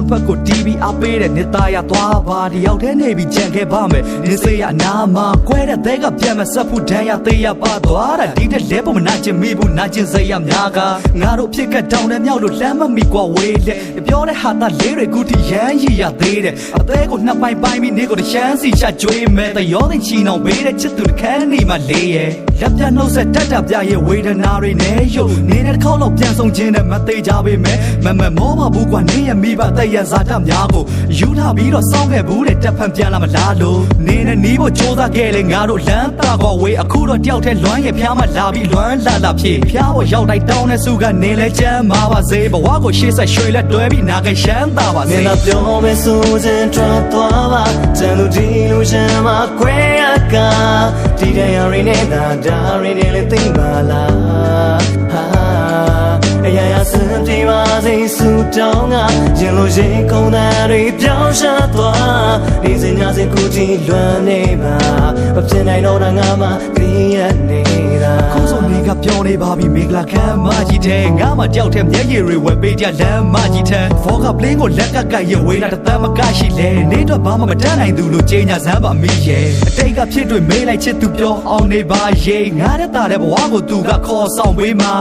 ဖက်ကို TV အားပေးတဲ့နေသားရသွားပါတယောက်တည်းနေပြီးကြံခဲ့ပါမယ်နေစေရနာမကွဲတဲ့သဲကပြန်မဆက်ဖို့တန်းရသေးရပါသွားတာဒီတဲ့လဲပေါ်မနာကျင်မိဘူးနာကျင်စေရများကငါတို့ဖြစ်ကတောင်းတဲ့မြောက်လို့လမ်းမမီကွာဝေးတဲ့ပြောတဲ့ဟာသားလေးတွေကူတီရမ်းရည်ရသေးတဲ့အသေးကိုနှစ်ပိုင်းပိုင်းပြီးနေကိုတရှမ်းစီချကြွေးမဲ့တရောသိချီနှောင်ပေးတဲ့ချစ်သူတစ်ခန်းနေမှလေးရဲ့လက်ပြနှုတ်ဆက်တတ်တာပြရဲ့ဝေဒနာတွေနဲ့ရုပ်နေတဲ့တစ်ခေါက်တော့ပြန်ဆုံးခြင်းနဲ့မသေးကြပေမဲ့မမောပါဘူးကွာနေရမိဘတဲ့ရဇာတများကိုယူထားပြီးတော့စောင်းခဲ့ဘူးတဲ့တက်ဖန်ပြန်လာမလားလို့နေနဲ့နီးဖို့ကြိုးစားခဲ့လေငါတို့လမ်းတာကွာဝေးအခုတော့တယောက်တည်းလွမ်းရဲ့ဖျားမလာပြီးလွမ်းလာဖြစ်ဖျားဖို့ရောက်တိုင်းတောင်းတဲ့စုကနေလဲချမ်းမှာပါစေဘဝကိုရှေ့ဆက်ရွှေလက်တွဲပြီးနာခဲ့ရှမ်းသာပါစေနေလာပြောမယ်ဆိုရင်ထွက်သွားပါတန်လူဒီလူရှမ်းမှာခွဲရကဒီတရားရင်းနေတာဒါရင်းနေလေသိပါလားဟာအရာရာစံပြေပါစေစူတောင်းကရင်လိုရင်ကုန်တဲ့တွေပြောင်းရှာသွားဒီစင်ညာစင်ကူတီလွမ်းနေပါမဖြစ်နိုင်တော့တာငါမှသိရနေတာခုဆိုနေကပြောနေပါပြီမင်္ဂလာခမ်းမကြီးတဲ့ငါမှတယောက်တည်းမျက်ရည်တွေဝယ်ပေးကြလမ်းမကြီးတဲ့ဖောကပလင်းကိုလက်ကကရဝေးလာတသက်မကရှိလေနေတော့ဘာမှမတတ်နိုင်သူလို့ကြေညာစမ်းပါမိရဲ့အတိတ်ကဖြစ်တွေ့မေးလိုက်ချစ်သူပြောအောင်နေပါရဲ့ငါတဲ့တာတဲ့ဘဝကိုသူကခေါ်ဆောင်ပေးမှာ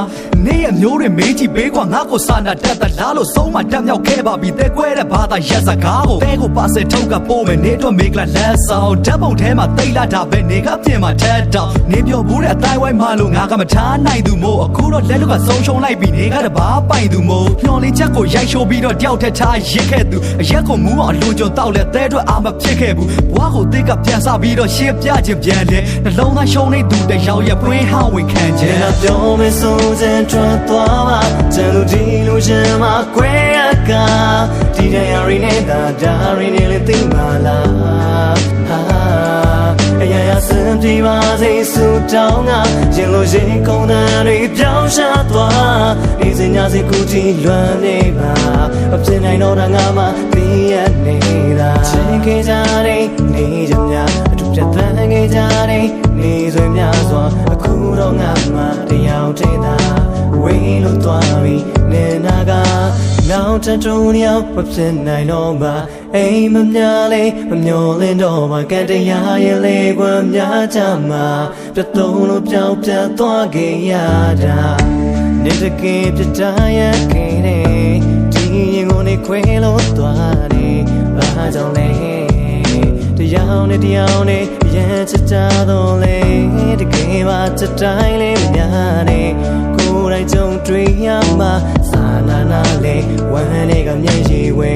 နေရမျိုးတွေမေးကြည့်ပေးကွာငါကိုစာနာတတ်တာလားလို့ဆုံးမတက်မြောက်ခဲ့ပါပြီတဲ့ကွဲတဲ့ဘာသာရက်စကားကိုတဲကိုပါစက်ထုတ်ကပို့မယ်နေတော့မေကလာလက်ဆောင်ဓာတ်ပုံထဲမှာတိတ်လာတာပဲနေကပြင်မှာထက်တော့နေပြောဘူးတဲ့အတိုင်းဝိုင်းမှလို့ငါကမထားနိုင်သူမို့အခုတော့လက်လွတ်ကဆုံးရှုံးလိုက်ပြီနေကတဘာပိုင်သူမို့ညှော်လေးချက်ကိုရိုက်ရှိုးပြီးတော့တယောက်ထက်ထားရစ်ခဲ့သူအရက်ကိုမူးအောင်အလွန်ကြုံတောက်လဲတဲအတွက်အာမဖြစ်ခဲ့ဘူးဘွားကိုတိတ်ကပြန်စားပြီးတော့ရှင်းပြခြင်းပြန်လဲနှလုံးသားရှုံးနေသူတယောက်ရဲ့ပွင့်ဟောင်းဝင်ခံခြင်းနေပြောမယ်ဆိုရင်ထွက်သွားပါတန်လူဒီလူရှမ်းမှာခွဲရကဒီတရားရင်းနေတာဒါရင်းနေလေသိပါလားဟာအရာရာစံပြေပါစေစူတောင်းကရင်လိုရင်ကုန်တဲ့တွေပြောင်းရှာသွားဒီစင်ညာစင်ကူတီလွမ်းနေပါမဖြစ်နိုင်တော့တာငါမှသိရနေတာချင်းခဲ့ကြတဲ့နေကြများအထူးပြတ်တဲ့ခဲ့ကြတဲ့နေဆွေများစွာအခုတော့ငါမှတရားထင်တာဝေးလို့သွားပြီနေနာကနောက်ထပ်တူရောက်မဖြစ်နိုင်တော့ပါအိမ်မများလေးမမျောလင်းတော့ပါကံတရားရဲ့လေကွယ်များကြမှာပြတ်သုံးလို့ပြောင်းပြတ်သွားခဲ့ရတာနေတကယ်ပြတ်သားရခဲ့တယ်ဒီရင်ကိုနေခွဲလို့သွားတယ်ဘာကြောင့်လဲတရားနဲ့တရားနဲ့ရမ်းချကြတော့လေတကယ်ပါချတိုင်းလေးမများနဲ့ကိုယ်တိုင်ကြုံတွေ့ရမှာစာနာနာလေးဝမ်းလေးကမျက်ရည်ဝဲ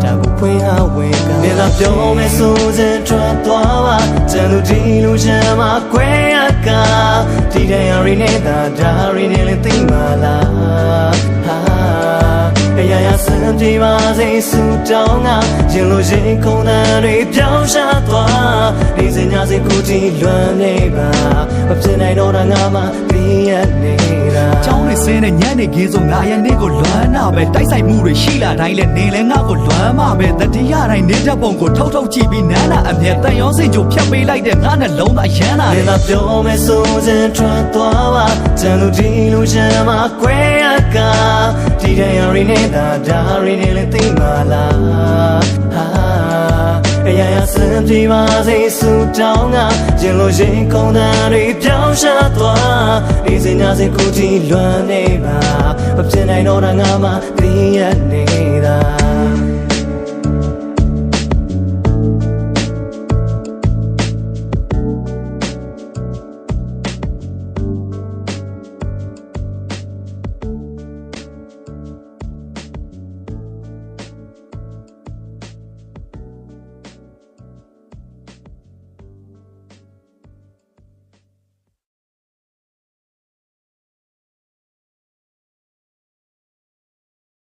ဒါကိုဖွင့်အောင်ဝဲကနေလာပြောမယ်ဆိုရင်ထွက်သွားပါတန်လူဒီလူရှမ်းမှာခွဲရကဒီတရားရင်းနေတာဒါရင်းနေလေသိပါလားဟာအရာရာစံပြေပါစေစူတောင်းကရင်လိုရင်ကုန်တဲ့တွေပြောင်းရှာသွားဒီစင်ညာစင်ကူတီလွမ်းနေပါမဖြစ်နိုင်တော့တာငါမှသိရနေတာချောင်းနေစင်းနဲ့ညနေခင်းဆိုငါရဲ့နေကိုလွမ်းနာပဲတိုက်ဆိုင်မှုတွေရှိလာတိုင်းလဲနေလဲငါကိုလွမ်းမှာပဲတတိယတိုင်းနေတတ်ပုံကိုထုတ်ကြည့်ပြီးနန်းနာအမြဲတန်ရောစင်ချိုဖြတ်ပေးလိုက်တဲ့ငါနဲ့လုံးသားရမ်းလာတယ်ပြောမယ်ဆိုရင်ထွက်သွားပါတန်လူဒီလူရှမ်းမှာခွဲရကဒီတရားရင်းနေတာဒါရင်းနေလေသိပါလားဟာအရာရာစံပြေပါစေစူတောင်းကရင်လိုရင်ကုန်တဲ့တွေပြောင်းရှာသွားဒီစင်ညာစင်ကူတီလွမ်းနေပါမဖြစ်နိုင်တော့တာငါမှသိရနေတာ